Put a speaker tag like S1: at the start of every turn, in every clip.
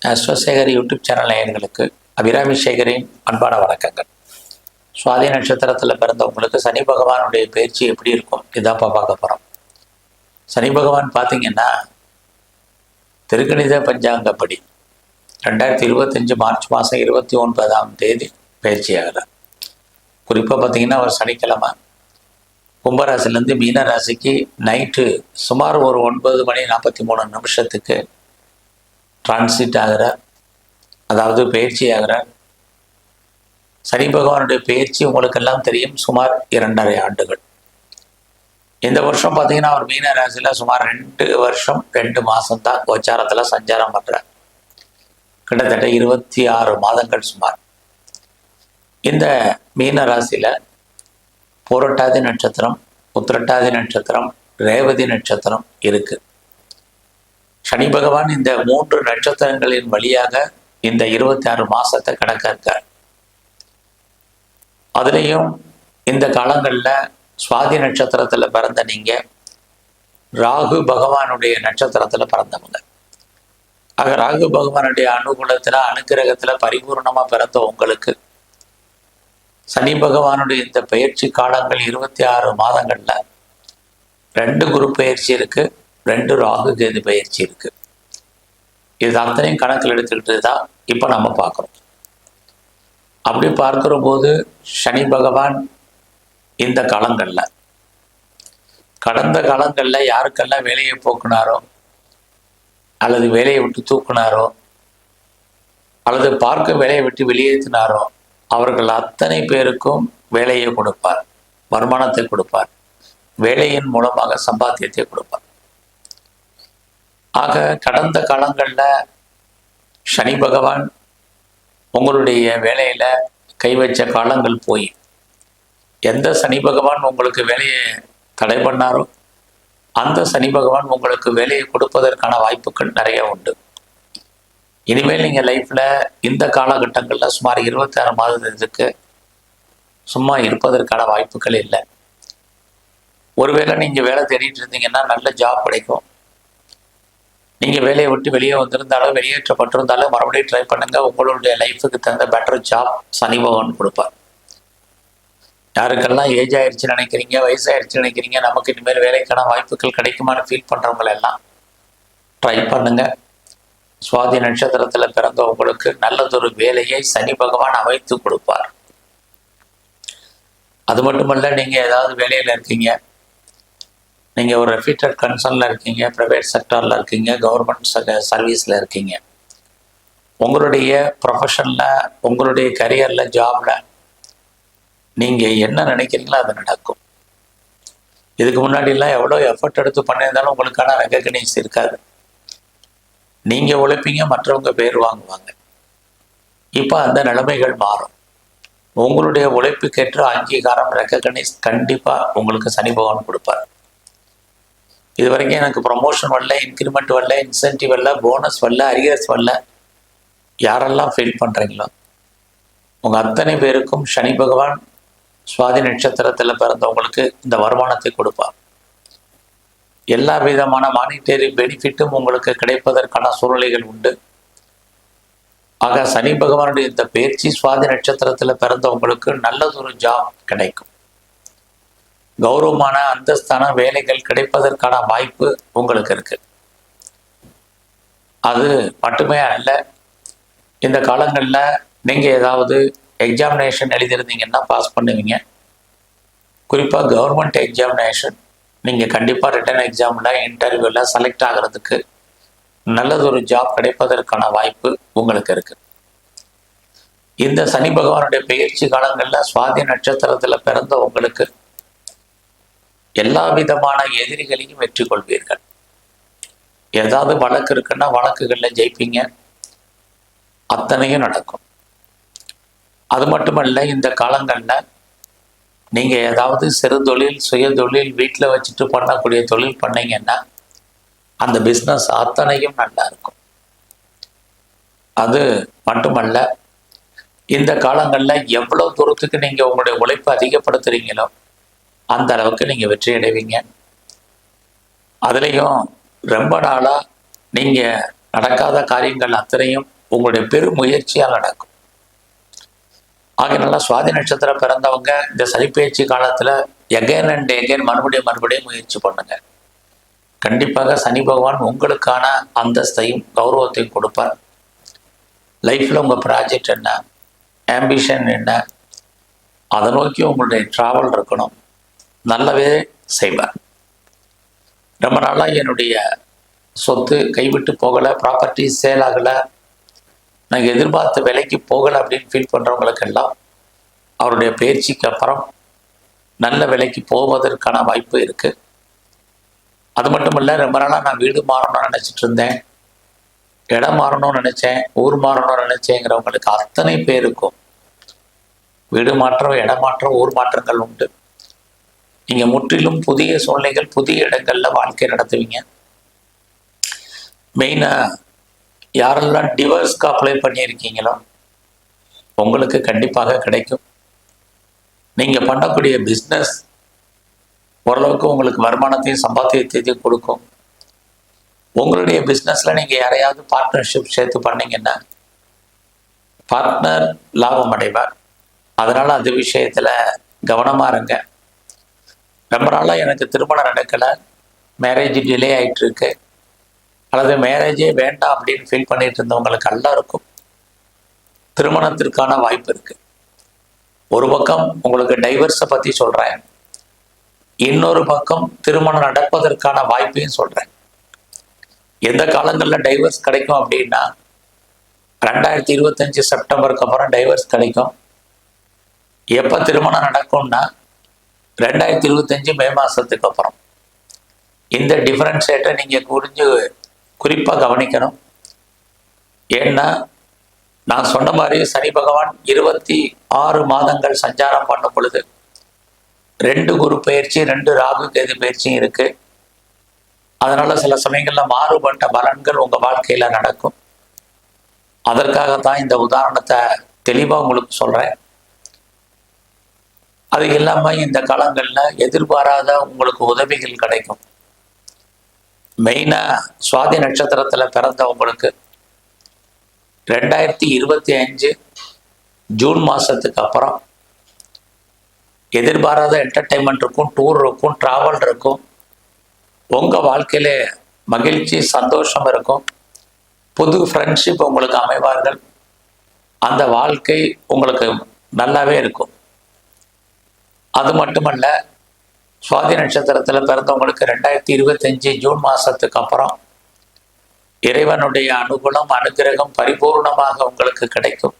S1: அஸ்வசேகர் YouTube channel நேயர்களுக்கு அபிராமி சேகரின் அன்பான வணக்கங்கள். சுவாதி நட்சத்திரத்தில் பிறந்தவங்களுக்கு சனி பகவானுடைய பயிற்சி எப்படி இருக்கும் இதாப்பா பார்க்க போகிறோம். சனி பகவான் பார்த்தீங்கன்னா திருக்கணித பஞ்சாங்கப்படி 2025 மார்ச் மாதம் 29ஆம் தேதி பயிற்சி ஆகிறார். குறிப்பாக பார்த்தீங்கன்னா அவர் சனிக்கிழமை கும்பராசிலேருந்து மீன ராசிக்கு நைட்டு சுமார் ஒரு 9:43 டிரான்சிட் ஆகிறார், அதாவது பயிற்சி ஆகிறார். சனி பகவானுடைய பயிற்சி உங்களுக்கெல்லாம் தெரியும், சுமார் 2.5 ஆண்டுகள். இந்த வருஷம் பார்த்தீங்கன்னா அவர் மீன ராசியில் சுமார் 2 வருஷம் 2 மாதம் தான் கோச்சாரத்தில் சஞ்சாரம் பண்ணுறார். கிட்டத்தட்ட 26 மாதங்கள் சுமார். இந்த மீன ராசியில் பூரட்டாதி நட்சத்திரம், உத்திரட்டாதி நட்சத்திரம், ரேவதி நட்சத்திரம் இருக்கு. சனி பகவான் இந்த 3 நட்சத்திரங்களின் வழியாக இந்த 26 மாசத்தை கடக்க இருக்கார். அதுலேயும் இந்த காலங்களில் சுவாதி நட்சத்திரத்தில் பிறந்த நீங்க ராகு பகவானுடைய நட்சத்திரத்தில் பிறந்தவங்க. ஆக ராகு பகவானுடைய அனுகூலத்தில் அனுக்கிரகத்தில் பரிபூர்ணமாக பிறந்த உங்களுக்கு சனி பகவானுடைய இந்த பயிற்சி காலங்கள் 26 மாதங்கள்ல 2 குரு பயிற்சி இருக்கு, 2 ராகு கேது பயிற்சி இருக்கு. இது அத்தனையும் கணக்கில் எடுத்துக்கிட்டு தான் இப்போ நம்ம பார்க்குறோம். அப்படி பார்க்கிற போது சனி பகவான் இந்த காலங்களில் கடந்த காலங்களில் யாருக்கெல்லாம் வேலையை போக்குனாரோ அல்லது வேலையை விட்டு தூக்குனாரோ அல்லது பார்க்க வேலையை விட்டு வெளியேற்றினாரோ அவர்கள் அத்தனை பேருக்கும் வேலையை கொடுப்பார், வருமானத்தை கொடுப்பார், வேலையின் மூலமாக சம்பாத்தியத்தை கொடுப்பார். ஆக கடந்த காலங்களில் சனி பகவான் உங்களுடைய வேலையில் கை வச்ச காலங்கள் போய் எந்த சனி பகவான் உங்களுக்கு வேலையை தடை பண்ணாரோ அந்த சனி பகவான் உங்களுக்கு வேலையை கொடுப்பதற்கான வாய்ப்புகள் நிறைய உண்டு. இனிமேல் நீங்கள் லைஃப்பில் இந்த காலகட்டங்களில் சுமார் 26 மாதத்துக்கு சும்மா இருப்பதற்கான வாய்ப்புகள் இல்லை. ஒருவேளை நீங்கள் வேலை தேடிட்டு இருந்தீங்கன்னா நல்ல ஜாப் கிடைக்கும். நீங்கள் வேலையை விட்டு வெளியே வந்திருந்தாலும் வெளியேற்றப்பட்டிருந்தாலும் மறுபடியும் ட்ரை பண்ணுங்கள். உங்களுடைய லைஃபுக்கு தகுந்த பெட்டர் ஜாப் சனி பகவான் கொடுப்பார். யாருக்கெல்லாம் ஏஜ் ஆயிடுச்சுன்னு நினைக்கிறீங்க, வயசாயிடுச்சுன்னு நினைக்கிறீங்க, நமக்கு இனிமேல் வேலைக்கான வாய்ப்புகள் கிடைக்குமான்னு ஃபீல் பண்ணுறவங்களெல்லாம் ட்ரை பண்ணுங்கள். சுவாதி நட்சத்திரத்தில் பிறந்தவங்களுக்கு நல்லதொரு வேலையை சனி பகவான் அமைத்து கொடுப்பார். அது மட்டுமல்ல, நீங்கள் ஏதாவது வேலையில் இருக்கீங்க, நீங்கள் ஒரு ரெப்யூட்டட் கன்சர்னில் இருக்கீங்க, ப்ரைவேட் செக்டாரில் இருக்கீங்க, கவர்மெண்ட் சர்வீஸில் இருக்கீங்க, உங்களுடைய ப்ரொஃபஷனில் உங்களுடைய கரியரில் ஜாபில் நீங்கள் என்ன நினைக்கிறீங்களோ அது நடக்கும். இதுக்கு முன்னாடிலாம் எவ்வளோ எஃபர்ட் எடுத்து பண்ணியிருந்தாலும் உங்களுக்கான ரெகக்னைஸ் இருக்காது. நீங்கள் உழைப்பீங்க, மற்றவங்க பேர் வாங்குவாங்க. இப்போ அந்த நிலைமைகள் மாறும். உங்களுடைய உழைப்புக்கேற்ற அங்கீகாரம், ரெகக்னைஸ் கண்டிப்பாக உங்களுக்கு சனி பகவான் கொடுப்பார். இது வரைக்கும் எனக்கு ப்ரமோஷன் வரல, இன்க்ரிமெண்ட் வரல, இன்சென்டிவ் வரல, போனஸ் வரல, அரியர்ஸ் வரல, யாரெல்லாம் ஃபீல் பண்ணுறீங்களோ உங்கள் அத்தனை பேருக்கும் சனி பகவான் சுவாதி நட்சத்திரத்தில் பிறந்தவங்களுக்கு இந்த வருமானத்தை கொடுப்பார். எல்லா விதமான மானிட்டரி பெனிஃபிட்டும் உங்களுக்கு கிடைப்பதற்கான சூழ்நிலைகள் உண்டு. ஆக சனி பகவானுடைய இந்த பயிற்சி சுவாதி நட்சத்திரத்தில் பிறந்தவங்களுக்கு நல்லதொரு ஜாப் கிடைக்கும். கௌரவமான அந்தஸ்தான வேலைகள் கிடைப்பதற்கான வாய்ப்பு உங்களுக்கு இருக்கு. அது மட்டுமே அல்ல, இந்த காலங்களில் நீங்கள் ஏதாவது எக்ஸாமினேஷன் எழுதியிருந்தீங்கன்னா பாஸ் பண்ணுவீங்க. குறிப்பாக கவர்மெண்ட் எக்ஸாமினேஷன் நீங்கள் கண்டிப்பாக ரிட்டன் எக்ஸாமில் இன்டர்வியூவில் செலக்ட் ஆகிறதுக்கு நல்லதொரு ஜாப் கிடைப்பதற்கான வாய்ப்பு உங்களுக்கு இருக்கு. இந்த சனி பகவானுடைய பயிற்சி காலங்களில் சுவாதி நட்சத்திரத்தில் பிறந்த உங்களுக்கு எல்லா விதமான எதிரிகளையும் வெற்றி கொள்வீர்கள். ஏதாவது வழக்கு இருக்குன்னா வழக்குகளில் ஜெயிப்பீங்க, அத்தனையும் நடக்கும். அது மட்டுமல்ல, இந்த காலங்களில் நீங்கள் ஏதாவது சிறு தொழில், சுய தொழில், வீட்டில் வச்சுட்டு பண்ணக்கூடிய தொழில் பண்ணீங்கன்னா அந்த பிஸ்னஸ் அத்தனையும் நல்லா இருக்கும். அது மட்டுமல்ல, இந்த காலங்களில் எவ்வளோ தூரத்துக்கு நீங்கள் உங்களுடைய உழைப்பை அதிகப்படுத்துகிறீங்களோ அந்த அளவுக்கு நீங்கள் வெற்றி அடைவீங்க. அதுலேயும் ரொம்ப நாளாக நீங்கள் நடக்காத காரியங்கள் அத்தனையும் உங்களுடைய பெருமுயற்சியால் நடக்கும். ஆகையினால சுவாதி நட்சத்திரம் பிறந்தவங்க இந்த சனிப்பெயர்ச்சி காலத்தில் எகைன் அண்ட் எகைன் மறுபடியும் முயற்சி பண்ணுங்க. கண்டிப்பாக சனி பகவான் உங்களுக்கான அந்தஸ்தையும் கௌரவத்தையும் கொடுப்பார். லைஃப்பில் உங்கள் ப்ராஜெக்ட் என்ன, ஆம்பிஷன் என்ன, அதை நோக்கி உங்களுடைய ட்ராவல் இருக்கணும், நல்லவே செய்வார். ரொம்ப நாளாக என்னுடைய சொத்து கைவிட்டு போகலை, ப்ராப்பர்ட்டி சேல் ஆகலை, நான் எதிர்பார்த்த விலைக்கு போகலை அப்படின்னு ஃபீல் பண்ணுறவங்களுக்கெல்லாம் அவருடைய பயிற்சிக்கு அப்புறம் நல்ல விலைக்கு போவதற்கான வாய்ப்பு இருக்குது. அது மட்டும் இல்லை, ரொம்ப நாளாக நான் வீடு மாறணும்னு நினச்சிட்டு இருந்தேன், இடம் மாறணும்னு நினச்சேன், ஊர் மாறணும்னு நினச்சேங்கிறவங்களுக்கு அத்தனை பேருக்கும் வீடு மாற்றம், இடம் மாற்றம், ஊர் மாற்றங்கள் உண்டு. நீங்கள் முற்றிலும் புதிய சூழ்நிலைகள், புதிய இடங்களில் வாழ்க்கை நடத்துவீங்க. மெயினாக யாரெல்லாம் டிவோர்ஸ்க்கு அப்ளை பண்ணியிருக்கீங்களோ உங்களுக்கு கண்டிப்பாக கிடைக்கும். நீங்கள் பண்ணக்கூடிய பிஸ்னஸ் ஓரளவுக்கு உங்களுக்கு வருமானத்தையும் சம்பாத்தியத்தையும் கொடுக்கும். உங்களுடைய பிஸ்னஸில் நீங்கள் யாரையாவது பார்ட்னர்ஷிப் சேர்த்து பண்ணீங்கன்னா பார்ட்னர் லாபம் அடைவார். அதனால் அது விஷயத்தில் கவனமாக இருங்க. ரொம்ப நாளாக எனக்கு திருமணம் நடக்கலை, மேரேஜ் டிலே ஆகிட்டுருக்கு, அல்லது மேரேஜே வேண்டாம் அப்படின்னு ஃபீல் பண்ணிட்டு இருந்தவங்களுக்கு எல்லாருக்கும் திருமணத்திற்கான வாய்ப்பு இருக்குது. ஒரு பக்கம் உங்களுக்கு டைவர்ஸை பற்றி சொல்கிறேன், இன்னொரு பக்கம் திருமணம் நடப்பதற்கான வாய்ப்பையும் சொல்கிறேன். எந்த காலங்களில் டைவர்ஸ் கிடைக்கும் அப்படின்னா 2025 செப்டம்பருக்கு அப்புறம் டைவர்ஸ் கிடைக்கும். எப்போ திருமணம் நடக்கும்னா 2025 மே மாதத்துக்கு அப்புறம். இந்த டிஃப்ரென்ஷியேட்டை நீங்கள் குறிப்பாக கவனிக்கணும். ஏன்னா நான் சொன்ன மாதிரி சனி பகவான் 26 மாதங்கள் சஞ்சாரம் பண்ணும் பொழுது 2 குரு பயிற்சி, 2 ராகு கேது பயிற்சியும் இருக்கு. அதனால சில சமயங்களில் மாறுபட்ட பலன்கள் உங்கள் வாழ்க்கையில் நடக்கும். அதற்காகத்தான் இந்த உதாரணத்தை தெளிவாக உங்களுக்கு சொல்கிறேன். அது இல்லாமல் இந்த காலங்களில் எதிர்பாராத உங்களுக்கு உதவிகள் கிடைக்கும். மெயினாக சுவாதி நட்சத்திரத்தில் பிறந்தவங்களுக்கு 2025 ஜூன் மாதத்துக்கு அப்புறம் எதிர்பாராத என்டர்டைன்மெண்ட் இருக்கும், டூர் இருக்கும், ட்ராவல் இருக்கும். உங்கள் வாழ்க்கையில் மகிழ்ச்சி, சந்தோஷம் இருக்கும். புது ஃப்ரெண்ட்ஷிப் உங்களுக்கு அமைவார்கள். அந்த வாழ்க்கை உங்களுக்கு நல்லாவே இருக்கும். அது மட்டுமல்ல, சுவாதி நட்சத்திரத்தில் பிறந்தவங்களுக்கு 2025 ஜூன் மாதத்துக்கு அப்புறம் இறைவனுடைய அனுகூலம், அனுகிரகம் பரிபூர்ணமாக உங்களுக்கு கிடைக்கும்.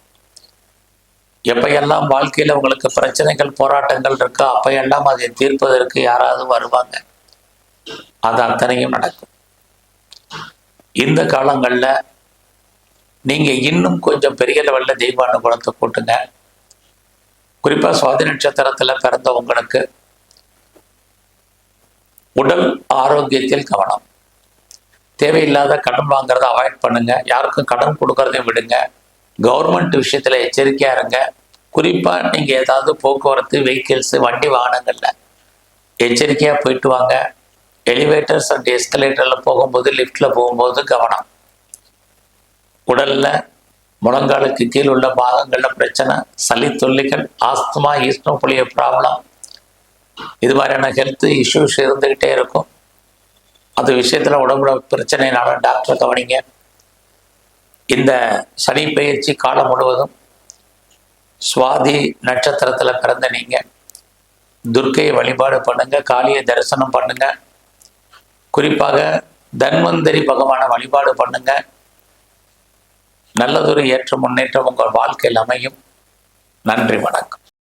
S1: எப்பையெல்லாம் வாழ்க்கையில் உங்களுக்கு பிரச்சனைகள், போராட்டங்கள் இருக்கோ அப்பையெல்லாம் அதை தீர்ப்பதற்கு யாராவது வருவாங்க. அது அத்தனையும் நடக்கும். இந்த காலங்களில் நீங்கள் இன்னும் கொஞ்சம் பெரிய லெவலில் தெய்வ அனுகூலத்தை கூட்டுங்க. குறிப்பாக சுவாதி நட்சத்திரத்தில் பிறந்தவங்களுக்கு உடல் ஆரோக்கியத்தில் கவனம். தேவையில்லாத கடன் வாங்குறத அவாய்ட் பண்ணுங்க. யாருக்கும் கடன் கொடுக்கறதையும் விடுங்க. கவர்மெண்ட் விஷயத்துல எச்சரிக்கையா இருங்க. குறிப்பா நீங்க ஏதாவது போக்குவரத்து, வெஹிக்கிள்ஸ், வண்டி வாகனங்கள்ல எச்சரிக்கையா போயிட்டு வாங்க. எலிவேட்டர்ஸ் அண்ட் எஸ்கலேட்டர்ல போகும்போது, லிஃப்ட்ல போகும்போது கவனம். உடல்ல முழங்காலுக்கு கீழ் உள்ள பாகங்கள்ல பிரச்சனை, சளி தொல்லிகள், ஆஸ்துமா, ஈஸ்னோபுலிய ப்ராப்ளம், இது மாதிரியான ஹெல்த் இஷ்யூஸ் இருந்துகிட்டே இருக்கும். அது விஷயத்துல உடம்புல பிரச்சனைனால டாக்டரை கவனிங்க. இந்த சனி பயிற்சி காலம் முழுவதும் சுவாதி நட்சத்திரத்துல பிறந்த நீங்க துர்க்கையை வழிபாடு பண்ணுங்க, காளியை தரிசனம் பண்ணுங்க. குறிப்பாக தன்வந்தரி பகவானை வழிபாடு பண்ணுங்க. நல்லதொரு ஏற்ற முன்னேற்றம் உங்கள் வாழ்க்கையில் அமையும். நன்றி, வணக்கம்.